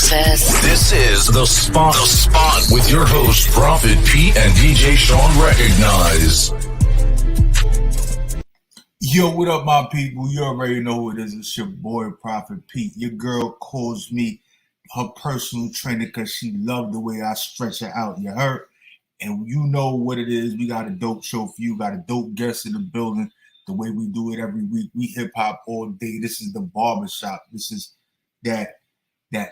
breakfast. This is The Spot. The Spot with your host, Prophet Pete and DJ Sean Recognize. Yo, what up, my people? You already know who it is. It's your boy, Prophet Pete. Your girl calls me her personal trainer because she loved the way I stretch her out. You heard? And you know what it is. We got a dope show for you. Got a dope guest in the building. The way we do it every week. We hip-hop all day. This is the barbershop. This is that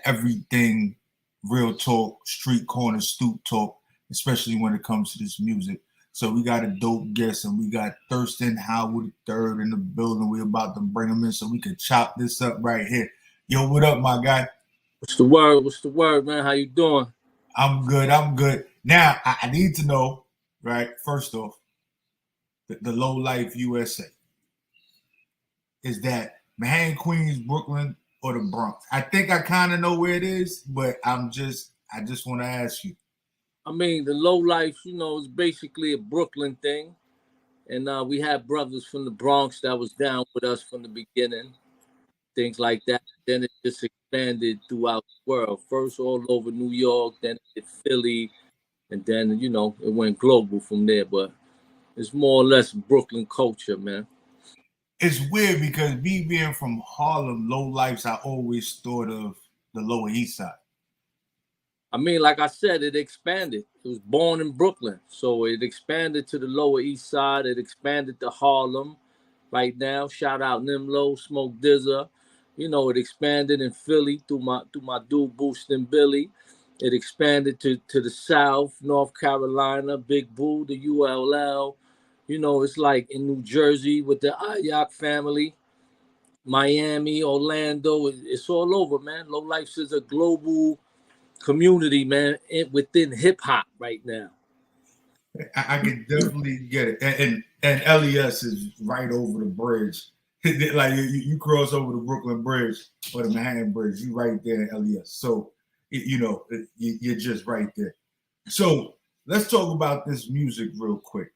everything, real talk, street corner, stoop talk, especially when it comes to this music. So we got a dope guest, and we got Thurston Howard III in the building. We're about to bring him in so we can chop this up right here. Yo, what up, my guy? What's the word? What's the word, man? How you doing? I'm good. Now, I need to know, right, first off, the Low Life USA. Is that Manhattan, Queens, Brooklyn, or the Bronx? I think I kind of know where it is, but I just want to ask you. I mean, the Low Life, is basically a Brooklyn thing. And we had brothers from the Bronx that was down with us from the beginning, things like that. Then it just expanded throughout the world. First all over New York, then it Philly, and then, it went global from there. But it's more or less Brooklyn culture, man. It's weird because me being from Harlem, Low Lifes, I always thought of the Lower East Side. I mean, like I said, it expanded. It was born in Brooklyn. So it expanded to the Lower East Side. It expanded to Harlem right now. Shout out Nimlo, Smoke Dizza. It expanded in Philly through my dude Boostin' Billy. It expanded to the South, North Carolina, Big Boo, the ULL. It's like in New Jersey with the Ayak family, Miami, Orlando. It's all over, man. Low Life is a global community, man, within hip hop right now. I can definitely get it. And LES is right over the bridge. Like you cross over the Brooklyn Bridge or the Manhattan Bridge, you right there in LES. So, you're just right there. So let's talk about this music real quick.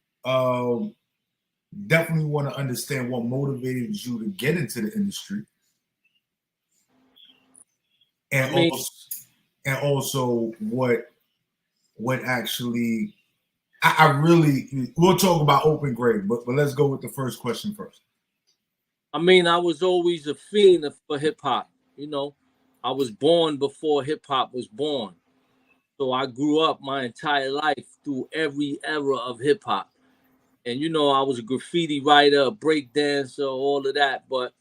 Definitely want to understand what motivated you to get into the industry. And also what actually I really, we'll talk about Open Grave, but let's go with the first question first. I mean, I was always a fiend for hip hop. I was born before hip hop was born. So I grew up my entire life through every era of hip hop. And, I was a graffiti writer, a break dancer, all of that. But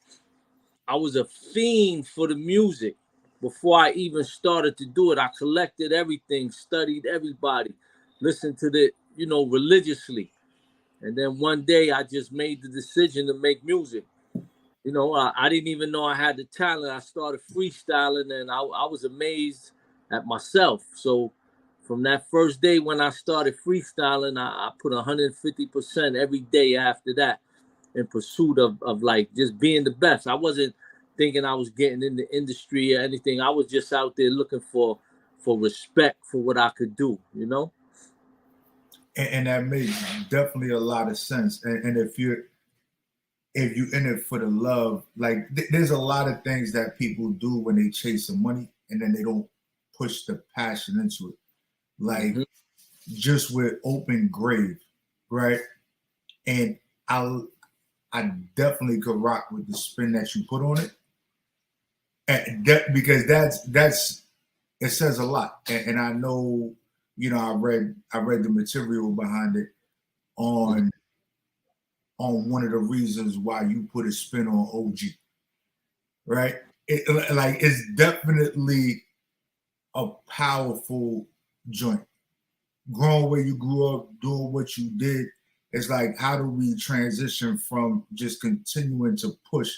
I was a fiend for the music. Before I even started to do it, I collected everything, studied everybody, listened to it, religiously. And then one day I just made the decision to make music. I didn't even know I had the talent. I started freestyling and I was amazed at myself. So from that first day when I started freestyling, I put 150% every day after that in pursuit of like just being the best. I wasn't thinking I was getting in the industry or anything. I was just out there looking for respect for what I could do, And that makes definitely a lot of sense. And if you're in it for the love, like there's a lot of things that people do when they chase some money and then they don't push the passion into it. Like just with Open Grave, right? And I definitely could rock with the spin that you put on it. And because that's it says a lot. And I know, I read the material behind it on one of the reasons why you put a spin on OG, right? It's definitely a powerful joint. Growing where you grew up, doing what you did, it's like, how do we transition from just continuing to push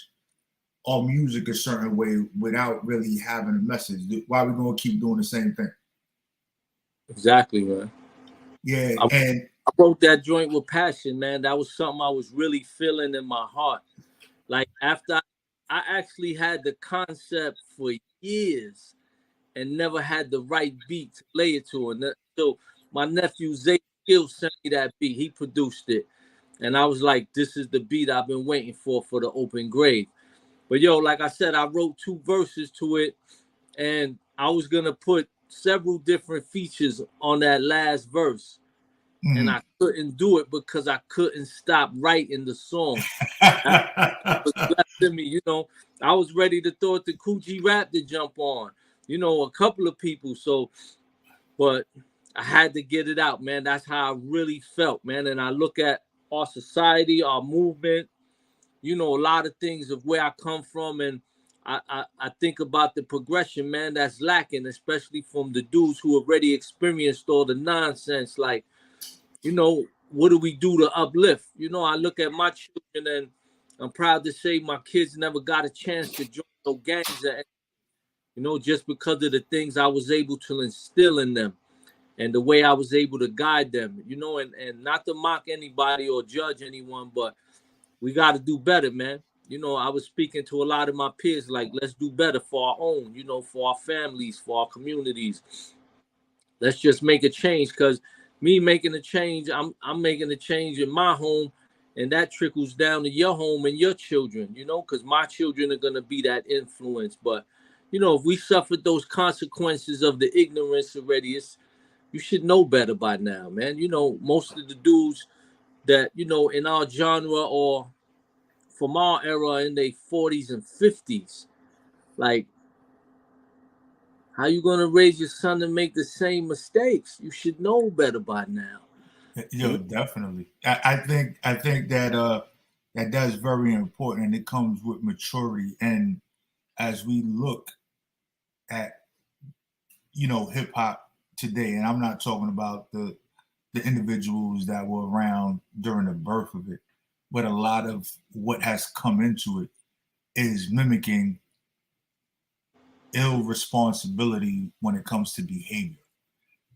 our music a certain way without really having a message? Why are we going to keep doing the same thing? Exactly, man. Yeah, I wrote that joint with passion, man. That was something I was really feeling in my heart. Like after I actually had the concept for years and never had the right beat to lay it to. And so my nephew Zay Skill sent me that beat. He produced it. And I was like, this is the beat I've been waiting for the Open Grave. But like I said, I wrote 2 verses to it. And I was gonna put several different features on that last verse, and I couldn't do it because I couldn't stop writing the song. That was left in me, you know. I was ready to throw it to Coogee Rap to jump on, you know, a couple of people. So, but I had to get it out, man. That's how I really felt, man. And I look at our society, our movement, you know, a lot of things of where I come from, and I think about the progression, man, that's lacking, especially from the dudes who already experienced all the nonsense. Like, you know, what do we do to uplift? You know, I look at my children, and I'm proud to say my kids never got a chance to join no gangs, you know, just because of the things I was able to instill in them and the way I was able to guide them, you know, and not to mock anybody or judge anyone, but we got to do better, man. You know, I was speaking to a lot of my peers, like, let's do better for our own, you know, for our families, for our communities. Let's just make a change, because me making a change, I'm making a change in my home, and that trickles down to your home and your children, you know, because my children are going to be that influence. But, you know, if we suffered those consequences of the ignorance already, you should know better by now, man. You know, most of the dudes that, you know, in our genre or from our era in their 40s and 50s, like, how you gonna raise your son to make the same mistakes? You should know better by now. Yo, definitely. I think that that's very important, and it comes with maturity. And as we look at, you know, hip hop today, and I'm not talking about the individuals that were around during the birth of it, but a lot of what has come into it is mimicking ill responsibility when it comes to behavior.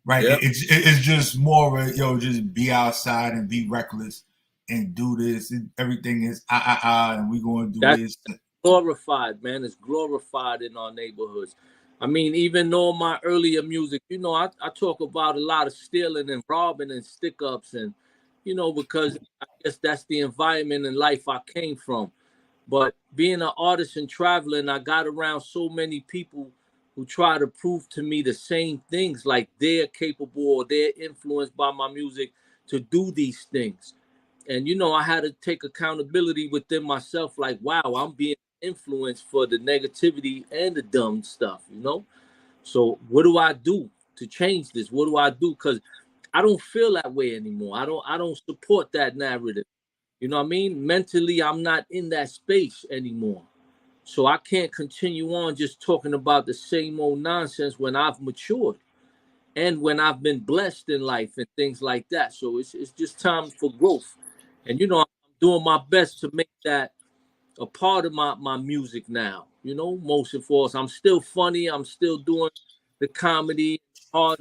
Right? Yep. It's just more of a, yo, just be outside and be reckless and do this. Everything is and we going to do That's this. glorified, man. It's glorified in our neighborhoods. I mean, even though my earlier music, you know, I talk about a lot of stealing and robbing and stick ups, and, you know, because I guess that's the environment and life I came from. But being an artist and traveling, I got around so many people who try to prove to me the same things, like they're capable or they're influenced by my music to do these things. And, you know, I had to take accountability within myself, like, wow, I'm being influenced for the negativity and the dumb stuff, you know? So what do I do to change this? What do I do? Because I don't feel that way anymore. I don't support that narrative. You know what I mean? Mentally, I'm not in that space anymore. So I can't continue on just talking about the same old nonsense when I've matured and when I've been blessed in life and things like that. So it's just time for growth. And, you know, I'm doing my best to make that a part of my music now. You know, most of all, I'm still funny. I'm still doing the comedy hard,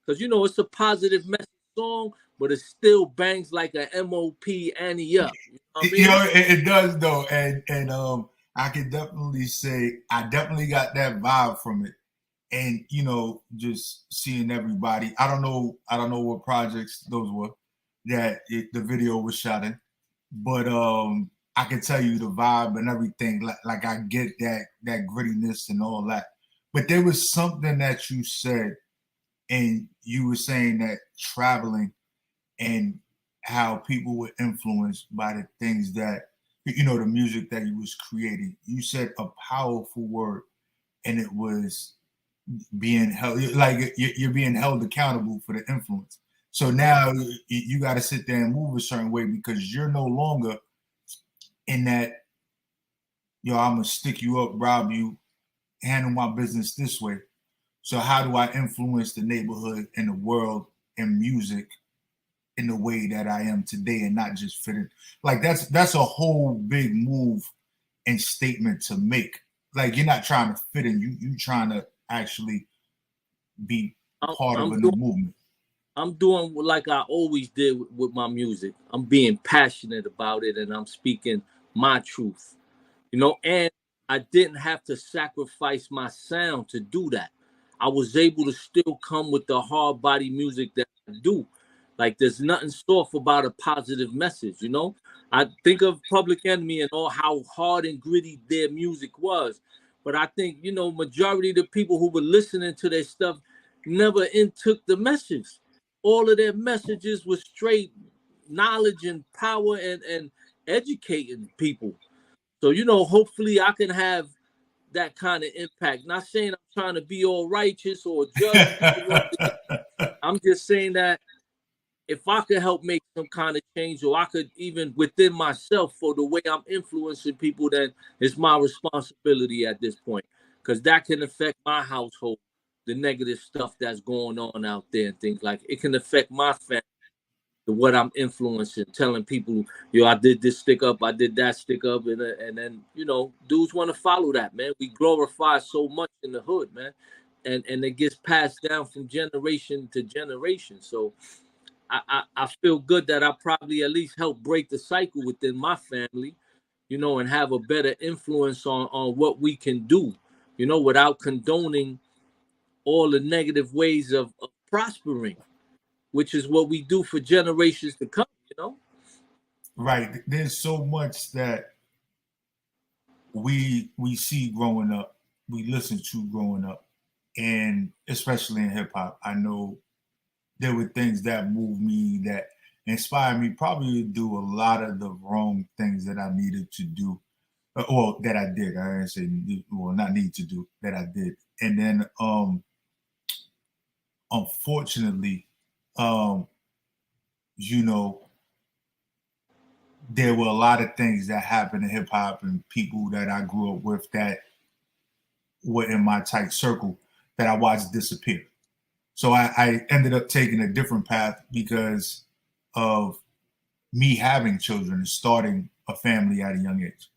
because, you know, it's a positive message song, but it still bangs like a MOP Annie up. You know what I You mean? know, it does though, and I can definitely say I definitely got that vibe from it. And, you know, just seeing everybody. I don't know what projects those were that the video was shot in, but I can tell you the vibe and everything. Like I get that grittiness and all that. But there was something that you said, and you were saying that traveling and how people were influenced by the things that, you know, the music that you was creating. You said a powerful word, and it was being held, like you're being held accountable for the influence. So now you got to sit there and move a certain way, because you're no longer in that, yo, I'm gonna stick you up, rob you, handle my business this way. So how do I influence the neighborhood and the world and music in the way that I am today, and not just fit in? Like that's a whole big move and statement to make. Like, you're not trying to fit in, you trying to actually be I'm, part of I'm a new doing movement. I'm doing like I always did with my music. I'm being passionate about it, and I'm speaking my truth. You know, and I didn't have to sacrifice my sound to do that. I was able to still come with the hard body music that I do. Like, there's nothing soft about a positive message, you know? I think of Public Enemy and all how hard and gritty their music was, But I think, you know, majority of the people who were listening to their stuff never intook the message. All of their messages were straight knowledge and power and educating people. So, you know, hopefully I can have that kind of impact. Not saying I'm trying to be all righteous or judge people. I'm just saying that if I could help make some kind of change, or I could even within myself for the way I'm influencing people, then it's my responsibility at this point, because that can affect my household, the negative stuff that's going on out there and things like it can affect my family, what I'm influencing, telling people, yo, I did this stick up, I did that stick up, and then, you know, dudes want to follow that, man. We glorify so much in the hood, man, and it gets passed down from generation to generation. So I feel good that I probably at least help break the cycle within my family, you know, and have a better influence on what we can do, you know, without condoning all the negative ways of prospering, which is what we do for generations to come, you know? Right. There's so much that we see growing up, we listen to growing up, and especially in hip hop. I know there were things that moved me, that inspired me probably to do a lot of the wrong things that I needed to do. Well, that I did. I didn't say, well, not need to do, that I did. And then unfortunately, you know, there were a lot of things that happened in hip hop and people that I grew up with that were in my tight circle that I watched disappear. So I ended up taking a different path because of me having children and starting a family at a young age,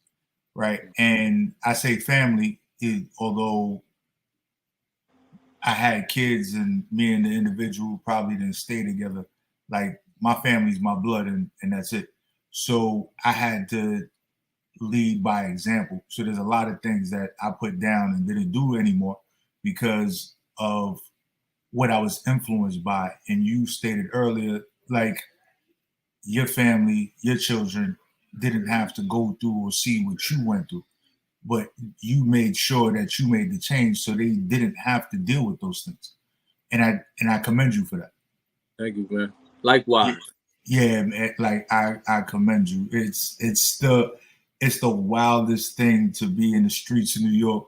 right? And I say family, although I had kids and me and the individual probably didn't stay together, like my family's my blood and that's it. So I had to lead by example. So there's a lot of things that I put down and didn't do anymore because of what I was influenced by. And you stated earlier, like your family, your children didn't have to go through or see what you went through, but you made sure that you made the change so they didn't have to deal with those things. And I commend you for that. Thank you, man. Likewise. Yeah, man, like I commend you. It's the wildest thing to be in the streets of New York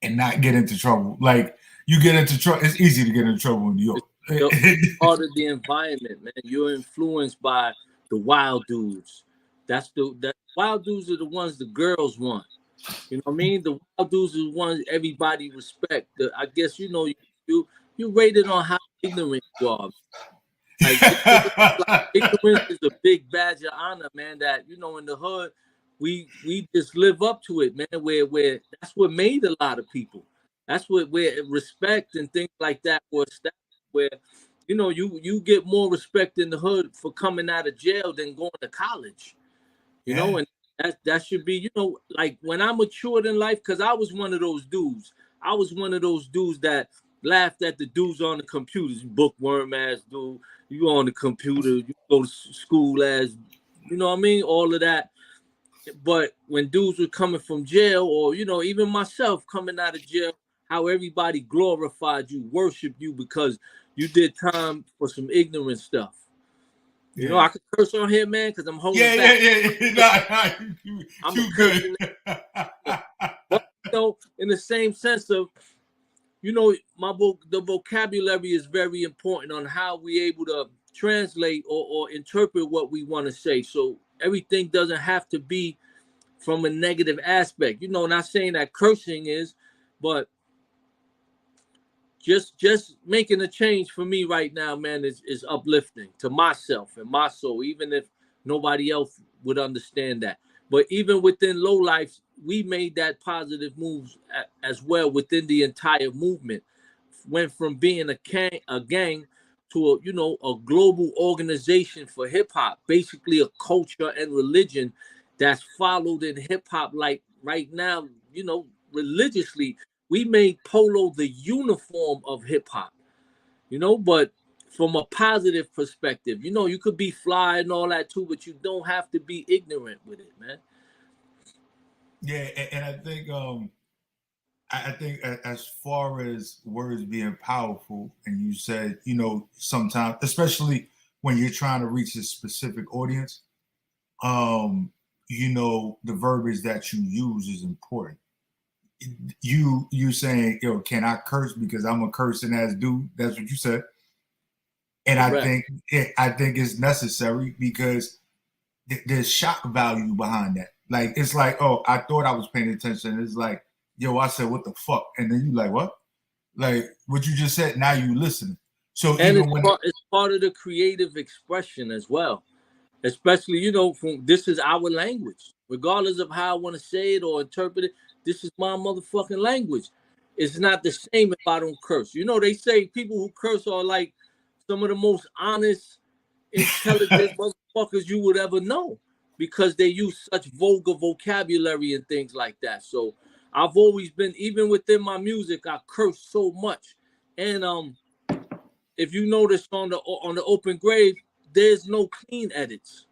and not get into trouble. Like you get into trouble, it's easy to get into trouble in New York. It's part of the environment, man. You're influenced by the wild dudes. That wild dudes are the ones the girls want. You know what I mean? The wild dudes are the ones everybody respect. I guess you know you rated on how ignorant you are. Ignorance is a big badge of honor, man. That, you know, in the hood, we just live up to it, man. Where that's what made a lot of people. That's what where respect and things like that were established. Where, you know, you get more respect in the hood for coming out of jail than going to college. You know, and that should be, you know, like when I matured in life, because I was one of those dudes. I was one of those dudes that laughed at the dudes on the computers, bookworm ass dude. You go on the computer, you go to school as, you know what I mean? All of that. But when dudes were coming from jail, or, you know, even myself coming out of jail, how everybody glorified you, worshiped you because you did time for some ignorant stuff. You know, I could curse on here, man, because I'm holding back. Too good. But, you know, in the same sense of, you know, the vocabulary is very important on how we able to translate or interpret what we want to say. So everything doesn't have to be from a negative aspect. You know, not saying that cursing is, but just making a change for me right now, man, is uplifting to myself and my soul, even if nobody else would understand that. But even within low life, we made that positive moves as well within the entire movement. Went from being a gang to a, you know, a global organization for hip hop, basically a culture and religion that's followed in hip hop, like right now, you know, religiously. We made polo the uniform of hip hop, you know, but from a positive perspective, you know, you could be fly and all that too, but you don't have to be ignorant with it, man. Yeah, and I think I think as far as words being powerful, and you said, sometimes, especially when you're trying to reach a specific audience, the verbiage that you use is important. You saying, can I curse because I'm a cursing ass dude? That's what you said. And Correct. I think it's necessary because there's shock value behind that. Like, it's like, oh, I thought I was paying attention. It's like, yo, I said, what the fuck? And then you like, what? Like, what you just said, now you listening. So And even when it's part of the creative expression as well. Especially, this is our language. Regardless of how I want to say it or interpret it, this is my motherfucking language. It's not the same if I don't curse. They say people who curse are like some of the most honest, intelligent motherfuckers you would ever know because they use such vulgar vocabulary and things like that. So I've always been, even within my music, I curse so much. And if you notice on the Open Grave, there's no clean edits.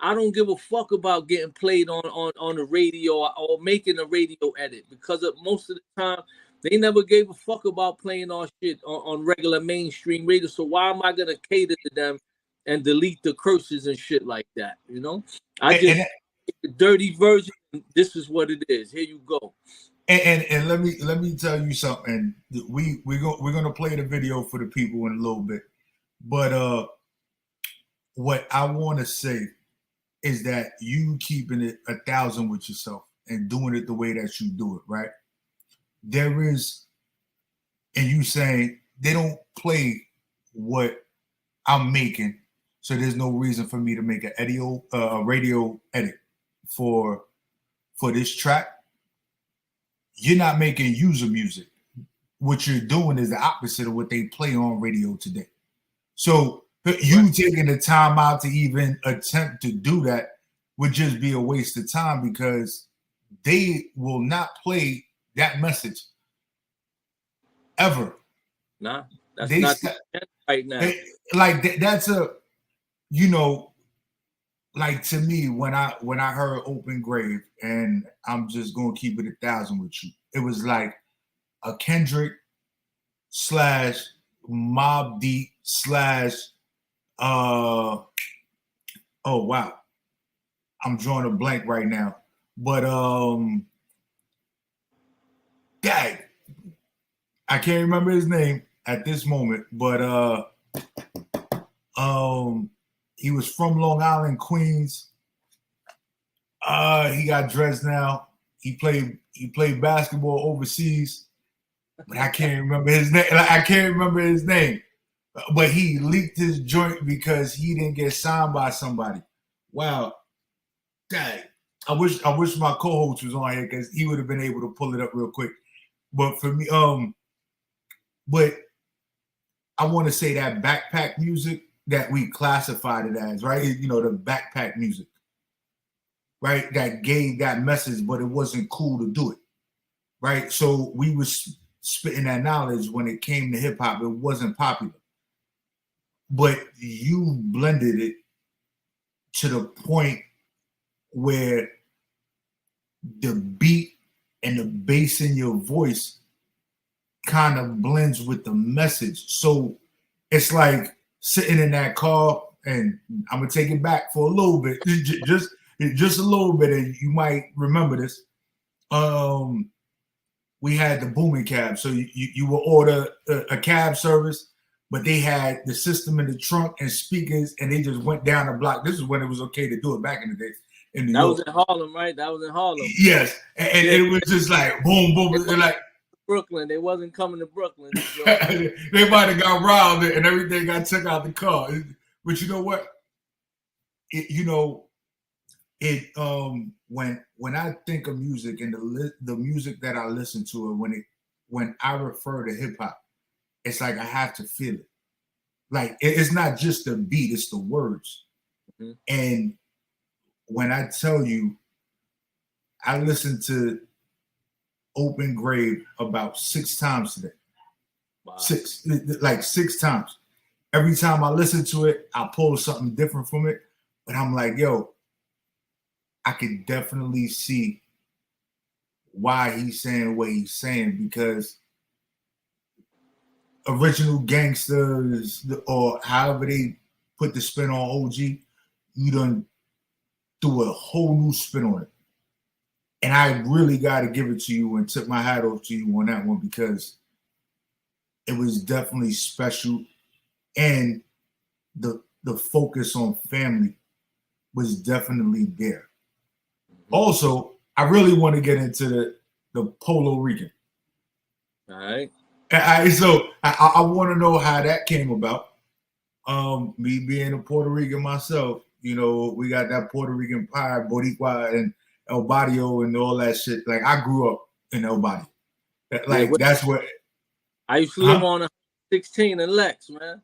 I don't give a fuck about getting played on the radio or making a radio edit because most of the time they never gave a fuck about playing our shit on regular mainstream radio. So why am I gonna cater to them and delete the curses and shit like that? I and, just the dirty version. This is what it is. Here you go. and let me tell you something. We're gonna play the video for the people in a little bit, but what I want to say is that you keeping it 1,000 with yourself and doing it the way that you do it, right? There is, and you saying they don't play what I'm making, so there's no reason for me to make a radio edit for this track. You're not making user music. What you're doing is the opposite of what they play on radio today. So you taking the time out to even attempt to do that would just be a waste of time because they will not play that message ever. Nah, that's They not the right now. that's a like to me when I heard Open Grave, and I'm just gonna keep it 1,000 with you. It was like a Kendrick / Mobb Deep / oh wow, I'm drawing a blank right now. But dang, I can't remember his name at this moment, but he was from Long Island, Queens. He got dressed now. He played basketball overseas, but I can't remember his name. I can't remember his name. But he leaked his joint because he didn't get signed by somebody. Wow, dang. I wish my co-host was on here because he would have been able to pull it up real quick. But for me, but I want to say that backpack music that we classified it as, right? The backpack music, right? That gave that message, but it wasn't cool to do it, right? So we was spitting that knowledge when it came to hip hop. It wasn't popular, but you blended it to the point where the beat and the bass in your voice kind of blends with the message. So it's like sitting in that car, and I'm gonna take it back for a little bit, just a little bit, and you might remember this. We had the booming cab, so you would order a cab service, but they had the system in the trunk and speakers, and they just went down the block. This is when it was okay to do it back in the day in New York. That was in Harlem, right? That was in Harlem. Yes, and Yeah. it was just like boom, boom, like Brooklyn. They wasn't coming to Brooklyn. they might have got robbed and everything got took out the car. But you know what? When I think of music and the music that I listen to, and when I refer to hip hop, it's like I have to feel it. Like it's not just the beat, it's the words. Mm-hmm. And when I tell you, I listened to Open Grave about 6 times today. Wow. 6 times. Every time I listen to it, I pull something different from it. But I'm like, yo, I can definitely see why he's saying the way he's saying, because original gangsters or however they put the spin on OG, you done threw a whole new spin on it. And I really got to give it to you and tip my hat off to you on that one, because it was definitely special. And the focus on family was definitely there. Also, I really want to get into the Puerto Rican. All right. So I want to know how that came about. Me being a Puerto Rican myself, you know, we got that Puerto Rican pie, Boricua and El Barrio and all that shit. Like, I grew up in El Barrio. Like, that's what. I used to live on 16 and Lex, man.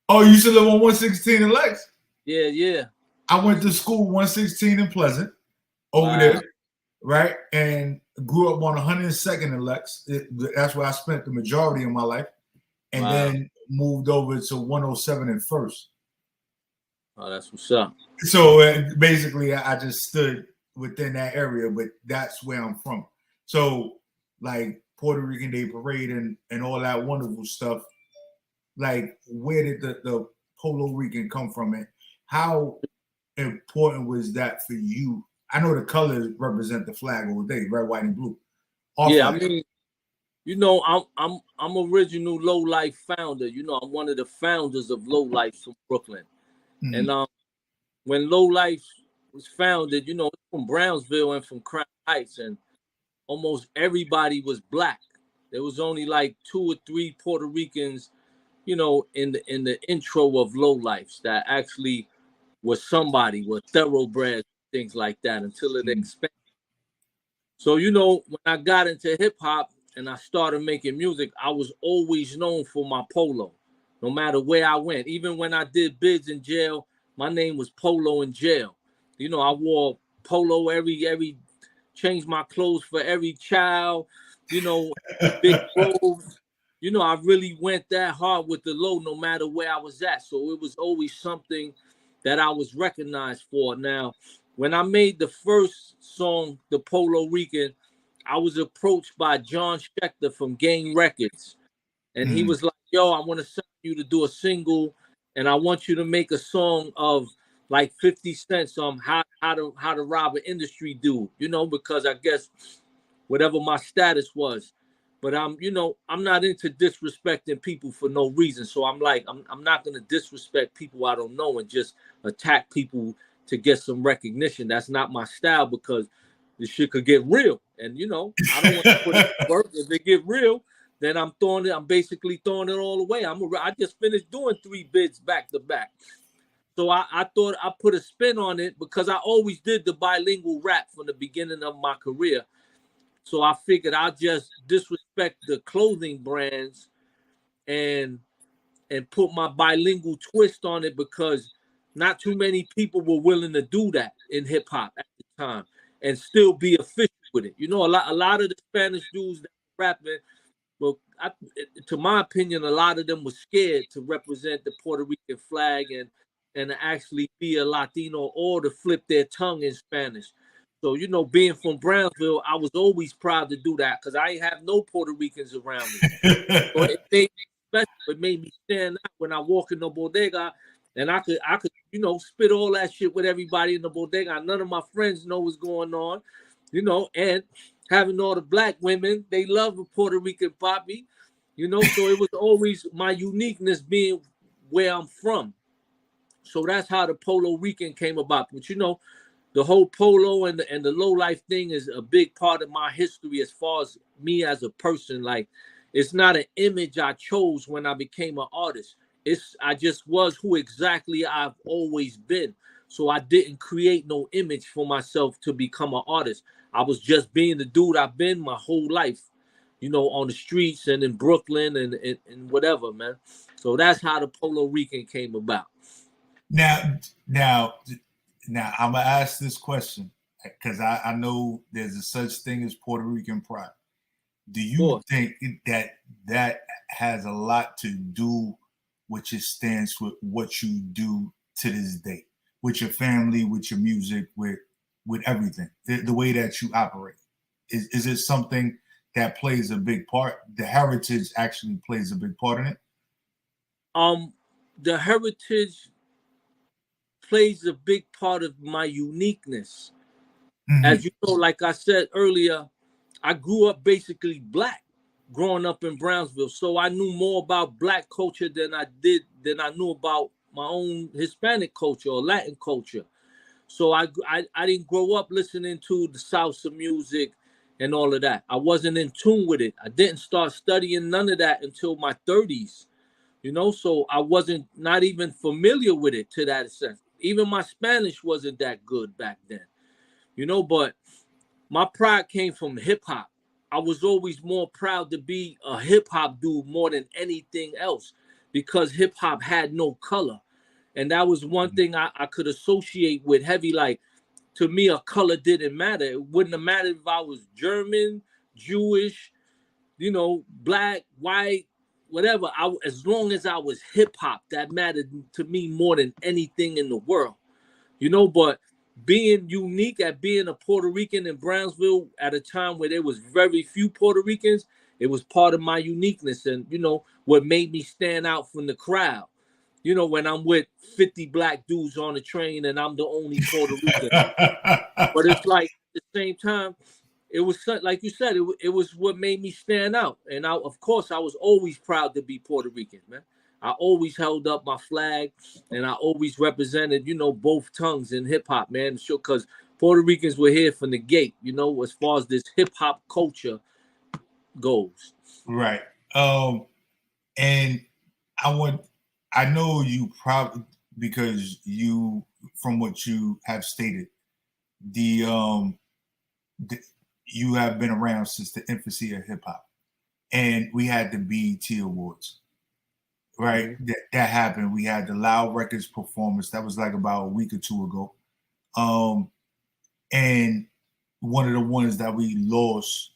Oh, you used to live on 116 and Lex? Yeah, yeah. I went to school 116 in Pleasant over there, right? And grew up on 102nd and Lex. That's where I spent the majority of my life. And then moved over to 107 and First. Oh, that's what's up. So basically, I just stood within that area, but that's where I'm from. So, like, Puerto Rican Day Parade and all that wonderful stuff, like, where did the Puerto Rican come from, and how important was that for you? I know the colors represent the flag all day, red, white, and blue. Yeah, I mean, you know, I'm original Low Life founder. You know, I'm one of the founders of Low Life from Brooklyn. Mm-hmm. And when Low Life was founded, you know, from Brownsville and from Crown Heights, and almost everybody was black. There was only like 2 or 3 Puerto Ricans, you know, in the intro of Low Life that actually was somebody, were thoroughbreds, things like that, until it expanded. So, you know, when I got into hip hop and I started making music, I was always known for my polo, no matter where I went. Even when I did bids in jail, my name was Polo in jail. You know, I wore polo every changed my clothes for every child, you know, big robes. You know, I really went that hard with the low, no matter where I was at. So it was always something that I was recognized for. Now, when I made the first song, The Puerto Rican, I was approached by John Schechter from Gang Records. And he was like, yo, I want to sign you to do a single, and I want you to make a song of like 50 cents on how to rob an industry dude, you know, because I guess whatever my status was. But you know, I'm not into disrespecting people for no reason. So I'm like, I'm not gonna disrespect people I don't know and just attack people to get some recognition. That's not my style, because this shit could get real. And you know, I don't want to put it work. If it get real, then I'm basically throwing it all away. I just finished doing 3 bids back to back. So I thought I put a spin on it, because I always did the bilingual rap from the beginning of my career. So I figured I'll just disrespect the clothing brands and put my bilingual twist on it, because not too many people were willing to do that in hip hop at the time and still be official with it. You know, a lot of the Spanish dudes that were rapping, well, to my opinion, a lot of them were scared to represent the Puerto Rican flag and actually be a Latino, or to flip their tongue in Spanish. So, you know, being from Brownsville, I was always proud to do that, because I ain't have no Puerto Ricans around me. So it made me special. It made me stand out when I walk in the bodega, and I could, you know, spit all that shit with everybody in the bodega. None of my friends know what's going on, you know, and having all the black women, they love a Puerto Rican poppy, you know, so it was always my uniqueness being where I'm from. So that's how the Puerto Rican came about. But, you know, the whole polo and the low life thing is a big part of my history as far as me as a person. Like, it's not an image I chose when I became an artist. I just was who exactly I've always been. So I didn't create no image for myself to become an artist. I was just being the dude I've been my whole life, you know, on the streets and in Brooklyn and whatever, man. So that's how the Puerto Rican came about. Now, I'm gonna ask this question, because I know there's a such thing as Puerto Rican pride. Do you think that has a lot to do with your stance, with what you do to this day, with your family, with your music, with everything, the way that you operate? Is it something that plays a big part? The heritage actually plays a big part in it. The heritage plays a big part of my uniqueness. As you know, like I said earlier, I grew up basically black, growing up in Brownsville. So I knew more about black culture than I knew about my own Hispanic culture or Latin culture. So I didn't grow up listening to the salsa music and all of that. I wasn't in tune with it. I didn't start studying none of that until my 30s. So I wasn't not even familiar with it to that extent. Even my Spanish wasn't that good back then. But my pride came from hip hop. I was always more proud to be a hip hop dude more than anything else because hip hop had no color. And that was one thing I could associate with heavy. Like, to me, a color didn't matter. It wouldn't have mattered if I was German, Jewish, black, white, whatever. As long as I was hip hop, that mattered to me more than anything in the world. But being unique at being a Puerto Rican in Brownsville at a time where there was very few Puerto Ricans, it was part of my uniqueness and, what made me stand out from the crowd. When I'm with 50 black dudes on the train and I'm the only Puerto Rican. But it's like at the same time, it was like you said, it was what made me stand out. And of course, I was always proud to be Puerto Rican, man. I always held up my flag and I always represented, both tongues in hip hop, man. Sure, because Puerto Ricans were here from the gate, as far as this hip hop culture goes. Right. And I know you probably, because from what you have stated, you have been around since the infancy of hip hop, and we had the BET Awards, right? Mm-hmm. That happened. We had the Loud Records performance. That was like about a week or two ago. And one of the ones that we lost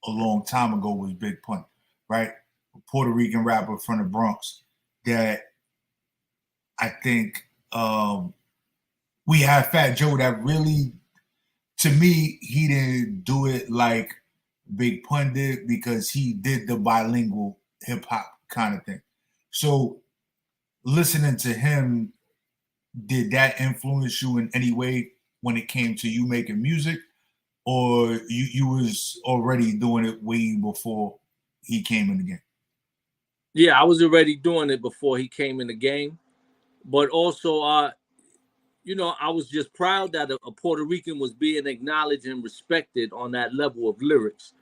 a long time ago was Big Pun, right? A Puerto Rican rapper from the Bronx that I think we had Fat Joe that really, to me, he didn't do it like Big Pun did because he did the bilingual hip hop kind of thing. So listening to him, did that influence you in any way when it came to you making music? Or you was already doing it way before he came in the game? Yeah, I was already doing it before he came in the game. But also, I was just proud that a Puerto Rican was being acknowledged and respected on that level of lyrics.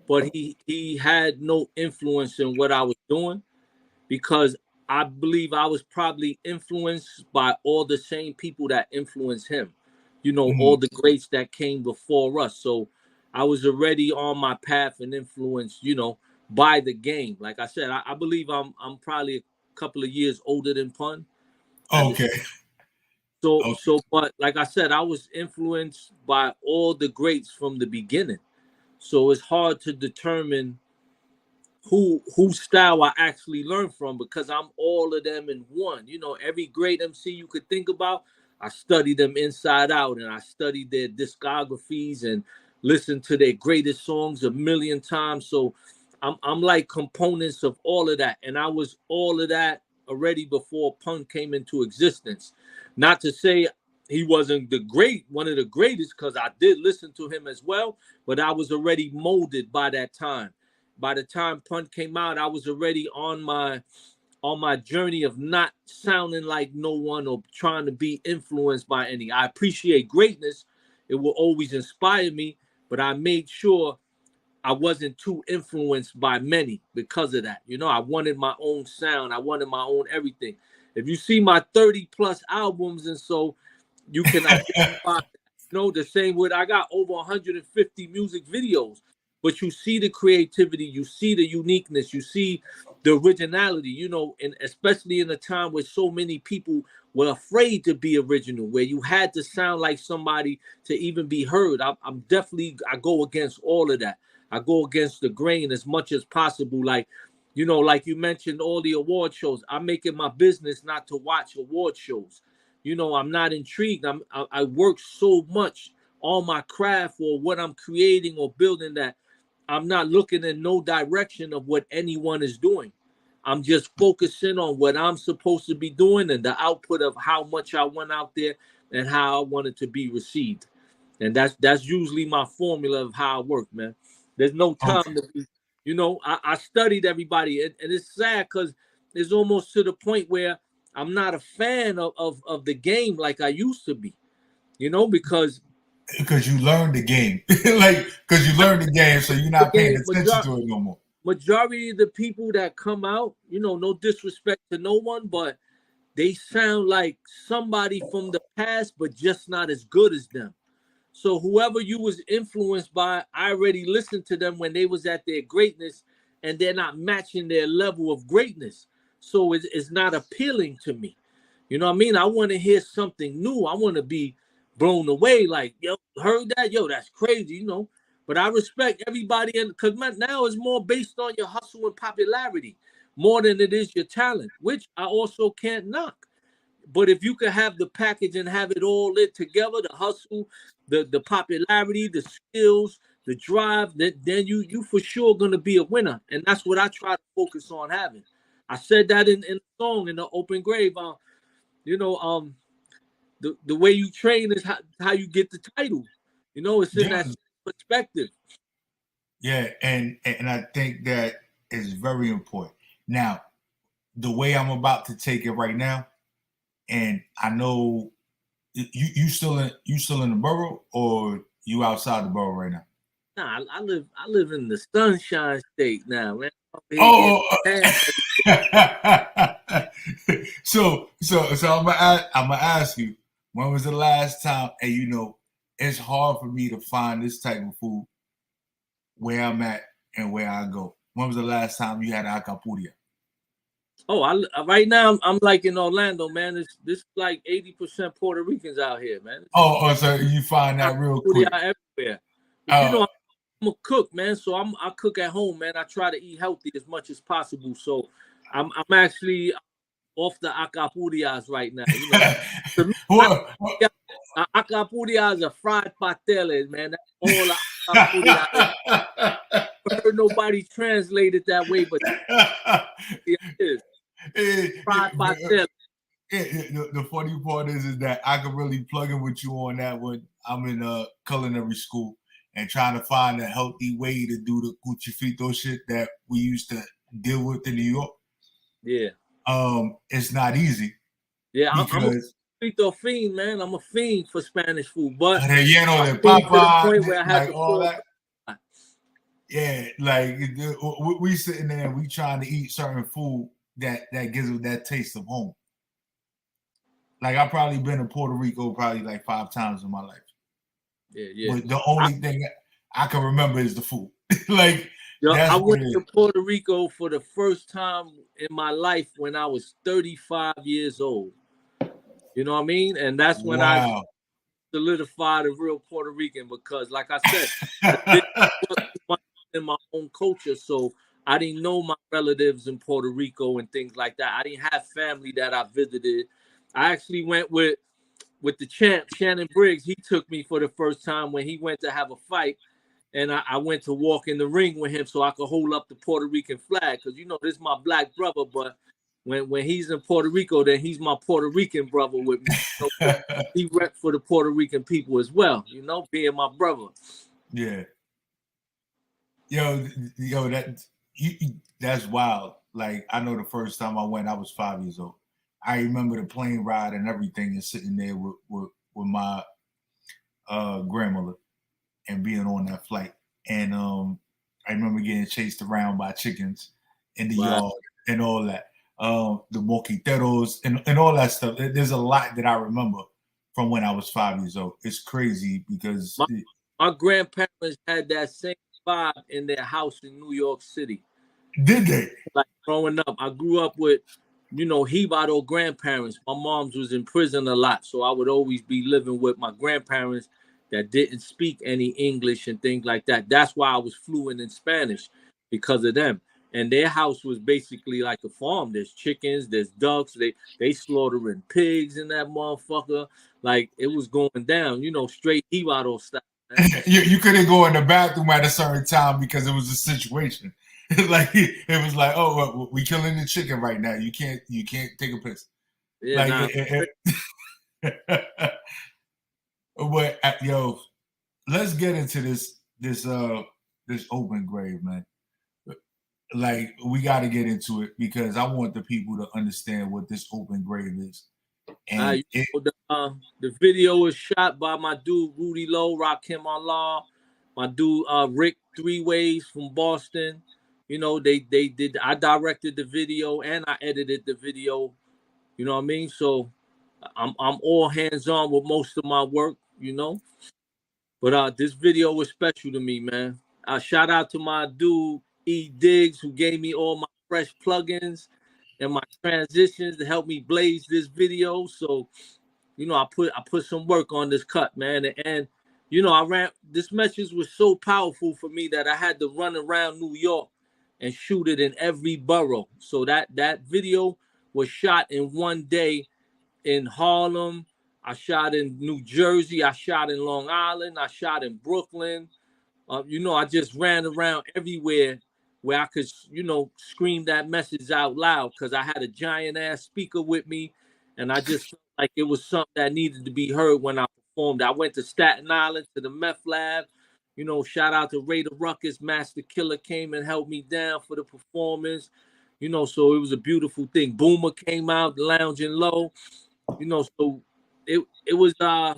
But he had no influence in what I was doing because I believe I was probably influenced by all the same people that influenced him. All the greats that came before us. So I was already on my path and influenced, by the game. Like I said, I believe I'm probably a couple of years older than Pun. Okay. So, but like I said, I was influenced by all the greats from the beginning. So it's hard to determine whose style I actually learned from because I'm all of them in one. Every great MC you could think about, I studied them inside out and I studied their discographies and listened to their greatest songs a million times. So I'm like components of all of that. And I was all of that already before Pun came into existence. Not to say he wasn't one of the greatest, because I did listen to him as well, but I was already molded by that time. By the time Pun came out, I was already on my journey of not sounding like no one or trying to be influenced by any. I appreciate greatness. It will always inspire me, but I made sure I wasn't too influenced by many because of that. I wanted my own sound. I wanted my own everything. If you see my 30 plus albums, and so you can identify, the same with I got over 150 music videos, but you see the creativity, you see the uniqueness, you see the originality, and especially in a time where so many people were afraid to be original, where you had to sound like somebody to even be heard. I go against all of that. I go against the grain as much as possible. Like you mentioned, all the award shows. I make it my business not to watch award shows. I'm not intrigued. I work so much all my craft or what I'm creating or building, that I'm not looking in no direction of what anyone is doing. I'm just focusing on what I'm supposed to be doing and the output of how much I went out there and how I want it to be received. And that's usually my formula of how I work, man. There's no time Okay. to be, I studied everybody, and it's sad because it's almost to the point where I'm not a fan of the game like I used to be, because you learned the game, like because you learned the game, so you're the not paying game, attention to it no more. majority of the people that come out, no disrespect to no one, but they sound like somebody from the past, but just not as good as them. So whoever you was influenced by, I already listened to them when they was at their greatness, and they're not matching their level of greatness. So it's not appealing to me. You know what I mean? I want to hear something new. I want to be blown away. Like, yo, heard that? Yo, that's crazy. But I respect everybody, and because now it's more based on your hustle and popularity more than it is your talent, which I also can't knock. But if you could have the package and have it all lit together, the hustle, the popularity, the skills, the drive, then you for sure gonna be a winner. And that's what I try to focus on having. I said that in the song in the open grave. You know, um, the way you train is how you get the title. It's in Yeah, that perspective. yeah, and I think that is very important. Now, the way I'm about to take it right now, and I know you still in the borough, or you outside the borough right now? Nah, I live in the sunshine state now, man. Up here getting Oh, tan. so I'm gonna ask you, when was the last time? And it's hard for me to find this type of food where I'm at and where I go. When was the last time you had acapuria? Oh, right now I'm like in Orlando, man. This like 80% Puerto Ricans out here, man. Oh, so you find that real They quick. are everywhere. But Uh, I'm a cook, man. So I cook at home, man. I try to eat healthy as much as possible. So I'm actually off the acapurias right now. To me, what? acapurias are fried pasteles, man. That's all acapuria is. I heard nobody translate it that way, but it is fried pasteles. The funny part is that I can really plug in with you on that one. I'm in culinary school and trying to find a healthy way to do the cuchifrito shit that we used to deal with in New York. Yeah. It's not easy Yeah, I'm a because frito fiend, man. I'm a fiend for Spanish food, but relleno I de came to the papa, point where I had like to all fall that. back. Yeah, like we sitting there and we trying to eat certain food that gives us that taste of home. Like I've probably been to Puerto Rico probably like 5 times in my life. Yeah. But the only thing I can remember is the food. Like I that's what went it to is. Puerto Rico for the first time in my life when I was 35 years old. You know what I mean? And that's when I Wow. solidified a real Puerto Rican because, like I said, I didn't work too much in my own culture, so I didn't know my relatives in Puerto Rico and things like that. I didn't have family that I visited. I actually went with the champ, Shannon Briggs. He took me for the first time when he went to have a fight. And I went to walk in the ring with him so I could hold up the Puerto Rican flag. Because, this is my black brother. But when he's in Puerto Rico, then he's my Puerto Rican brother with me. So he rep for the Puerto Rican people as well, being my brother. Yeah. Yo, that's wild. Like I know the first time I went, I was 5 years old. I remember the plane ride and everything, and sitting there with my grandmother and being on that flight. And I remember getting chased around by chickens in the Wow. yard and all that. The moquiteros and all that stuff. There's a lot that I remember from when I was 5 years old. It's crazy because My grandparents had that same vibe in their house in New York City. did they? Like growing up, I grew up with, Jibaro grandparents. My mom's was in prison a lot, so I would always be living with my grandparents that didn't speak any English and things like that. That's why I was fluent in Spanish, because of them. and their house was basically like a farm. There's chickens, there's ducks, they slaughtering pigs in that motherfucker. Like it was going down, you know, straight Ibaro style. You couldn't go in the bathroom at a certain time because it was a situation. Like it was like, oh, we killing the chicken right now. You can't take a piss. Yeah, like, but yo, let's get into this open grave, man. Like we got to get into it because I want the people to understand what this open grave is. And the video was shot by my dude Rudy Lowe, Rakim Allah, my dude Rick Three Ways from Boston. You know, they did. I directed the video and I edited the video. You know what I mean? So I'm all hands on with most of my work. You know, but this video was special to me, man. Shout out to my dude E Diggs who gave me all my fresh plugins and my transitions to help me blaze this video. So, you know, I put some work on this cut, man. And you know, this message was so powerful for me that I had to run around New York and shoot it in every borough. So that video was shot in one day in Harlem. I shot in New Jersey. I shot in Long Island. I shot in Brooklyn. You know, I just ran around everywhere where I could, you know, scream that message out loud because I had a giant ass speaker with me, and I just felt like it was something that needed to be heard when I performed. I went to Staten Island to the Meth Lab. You know, shout out to Raider Ruckus. Master Killer came and held me down for the performance. You know, so it was a beautiful thing. Boomer came out, Lounging Low. You know, so it was how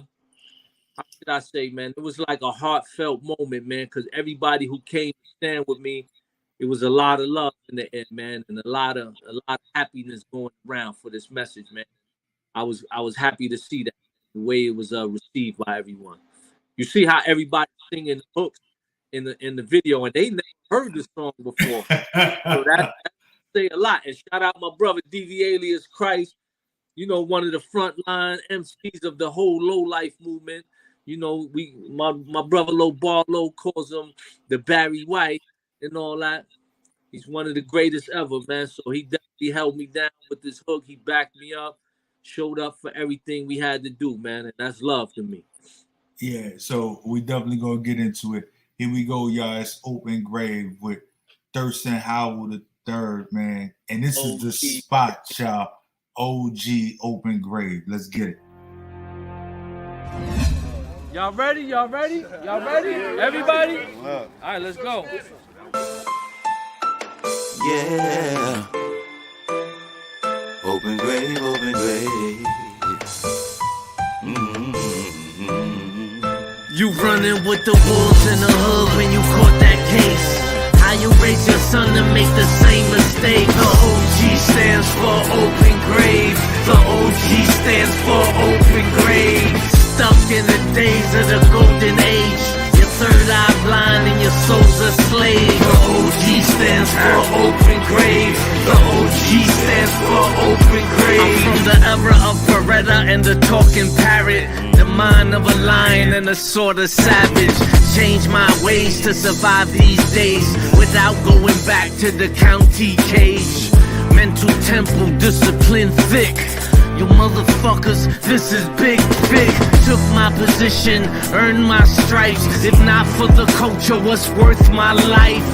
should I say, man? It was like a heartfelt moment, man, because everybody who came to stand with me, it was a lot of love in the end, man, and a lot of happiness going around for this message, man. I was happy to see that the way it was received by everyone. You see how everybody singing hooks in the video, and they never heard this song before. So that say a lot. And shout out my brother DV Alias Christ, you know, one of the frontline MCs of the whole low life movement. You know, my brother Low Barlow calls him the Barry White and all that. He's one of the greatest ever, man. So he definitely held me down with this hook. He backed me up, showed up for everything we had to do, man. And that's love to me. Yeah, so we definitely gonna get into it. Here we go, y'all. It's Open Grave with Thurston Howell III, man. And this is the spot, y'all. OG Open Grave. Let's get it. Y'all ready? Y'all ready? Y'all ready? Everybody? All right, let's go. Yeah. Open grave, open grave. You running with the wolves in the hood when you caught that case. How you raise your son to make the same mistake? The OG stands for open grave. The OG stands for open grave. Stuck in the days of the golden age. Your third eye blind and your soul's a slave. The OG stands for open grave. The OG stands for open grave. I'm from the era of Beretta and the talking parrot. The mind of a lion and a sort of savage. Change my ways to survive these days without going back to the county cage. Mental temple, discipline thick. You motherfuckers, this is big. Took my position, earned my stripes. If not for the culture, what's worth my life?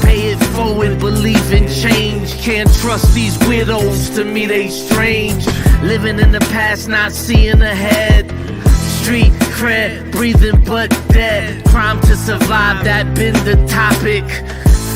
Pay it forward, believe in change. Can't trust these widows, to me they strange. Living in the past, not seeing ahead. Street cred, breathing but dead. Crime to survive, that been the topic.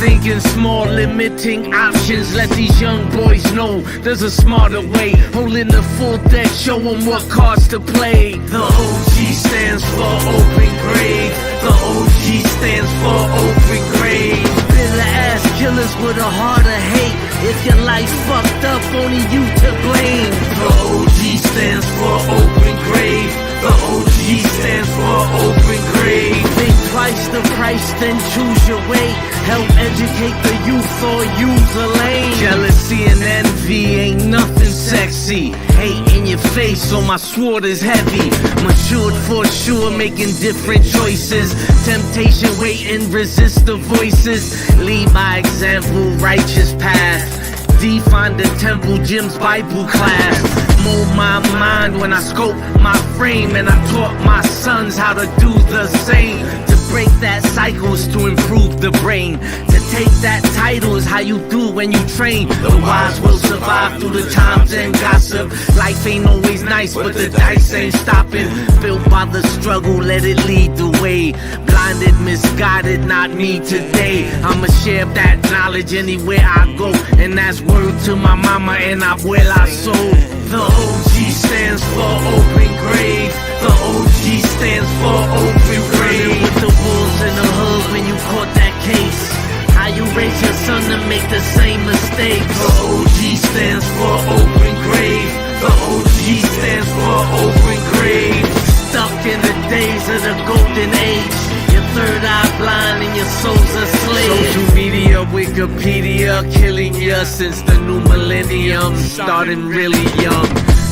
Thinking small, limiting options. Let these young boys know there's a smarter way. Holding the full deck, show them what cards to play. The OG stands for open grave. The OG stands for open grave. Bitter ass killers with a heart of hate. If your life fucked up, only you to blame. The OG stands for open grave. The OG stands for open grave. Think twice the price, then choose your way. Help educate the youth or use a lane. Jealousy and envy ain't nothing sexy. Hate in your face, so my sword is heavy. Matured for sure, making different choices. Temptation waiting, resist the voices. Lead by example, righteous path. Define the temple, Jim's Bible class. Mold my mind when I scope my frame, and I taught my sons how to do the same. To break that cycle is to improve the brain. To take that title is how you do when you train. The wise will survive through the times and gossip. Life ain't always nice, but the dice ain't stopping. Built by the struggle, let it lead the way. Blinded, misguided, not me today. I'ma share that knowledge anywhere I go, and that's word to my mama and abuela soul. The OG stands for open grave. The OG stands for open grave. With the wolves in the hood when you caught that case. How you raise your son to make the same mistake. The OG stands for open grave. The OG stands for open grave. Stuck in the days of the golden age. Your third eye blind and your soul's a slave. Social media, Wikipedia, killing ya since the new millennium. Starting really young.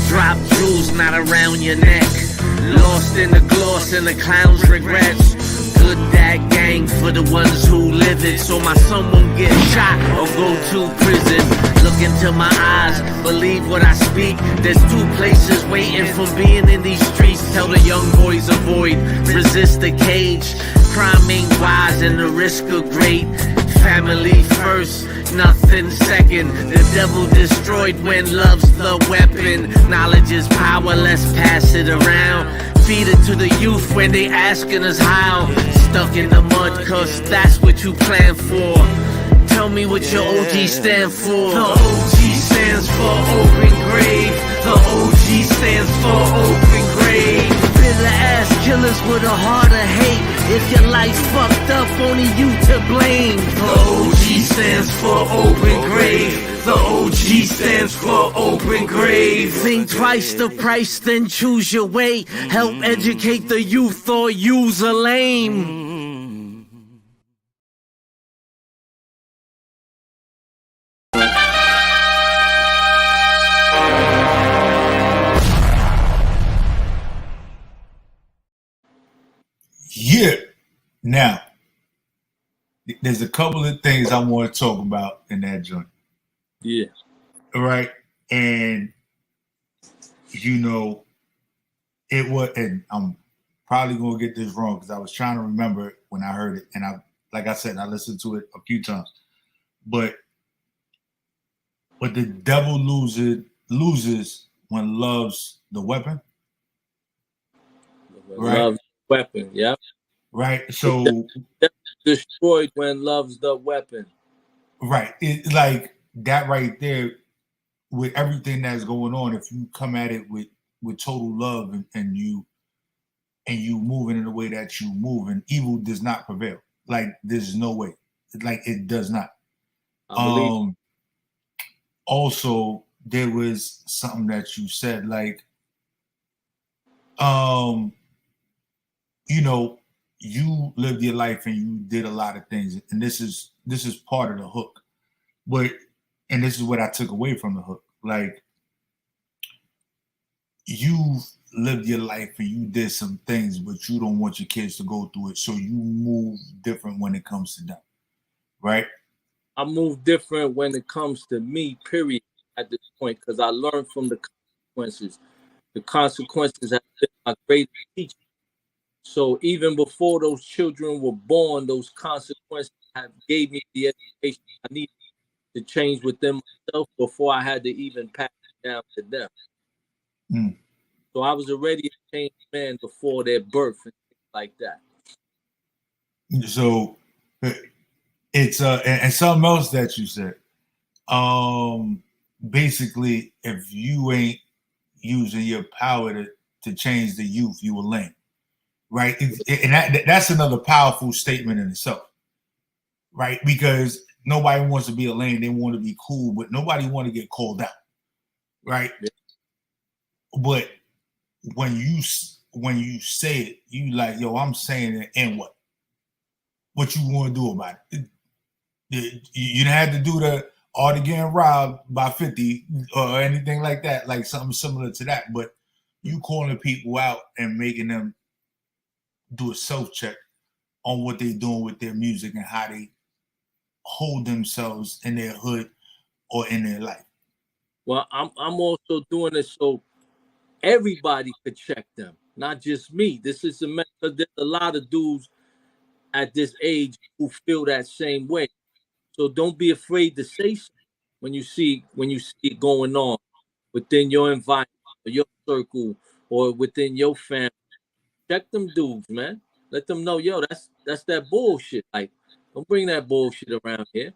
Drop jewels not around your neck. Lost in the gloss and the clown's regrets. Good dad gang for the ones who live it, so my son won't get shot or go to prison. Look into my eyes, believe what I speak. There's two places waiting for being in these streets. Tell the young boys avoid, resist the cage. Crime ain't wise and the risk are great. Family first, nothing second. The devil destroyed when love's the weapon. Knowledge is power, let's pass it around. Feed it to the youth when they asking us how. Stuck in the mud, cause that's what you plan for. Tell me what your OG stand for. The OG stands for open grave. The OG stands for open grave. Bitter ass killers with a heart of hate. If your life's fucked up, only you to blame. The OG stands for open grave. The OG stands for open grave. Think twice the price, then choose your way. Help educate the youth or use a lame. Yeah. Now, there's a couple of things I want to talk about in that joint. Yeah. All right. And, you know, it was, and I'm probably going to get this wrong because I was trying to remember it when I heard it. And like I said, I listened to it a few times. But the devil loses when love's the weapon. Right. Love's the weapon, yeah. Right. So destroyed when love's the weapon. Right. It, like that right there, with everything that's going on, if you come at it with total love and you moving in the way that you move, and evil does not prevail. Like there's no way. Like it does not. Also, there was something that you said, like, you know, you lived your life and you did a lot of things, and this is part of the hook. But and this is what I took away from the hook. Like, you've lived your life and you did some things, but you don't want your kids to go through it, so you move different when it comes to them, right? I move different when it comes to me, period, at this point, because I learned from the consequences. The consequences have been my greatest teacher. So even before those children were born, those consequences have gave me the education I needed to change within myself before I had to even pass it down to them. Mm. So I was already a changed man before their birth and things like that. So it's and something else that you said. Basically, if you ain't using your power to change the youth, you will lame. Right? And that's another powerful statement in itself. Right? Because nobody wants to be a lame, they want to be cool, but nobody want to get called out. Right? Yeah. But when you say it, you like, yo, I'm saying it, and what you want to do about it? You didn't have to do the, or they're getting robbed by 50 or anything like that, like something similar to that. But you calling people out and making them do a self-check on what they're doing with their music and how they hold themselves in their hood or in their life. Well, I'm also doing it so everybody could check them, not just me. This is because there's a lot of dudes at this age who feel that same way. So don't be afraid to say something when you see it going on within your environment, or your circle, or within your family. Check them dudes, man. Let them know, yo, that's that bullshit. Like, don't bring that bullshit around here.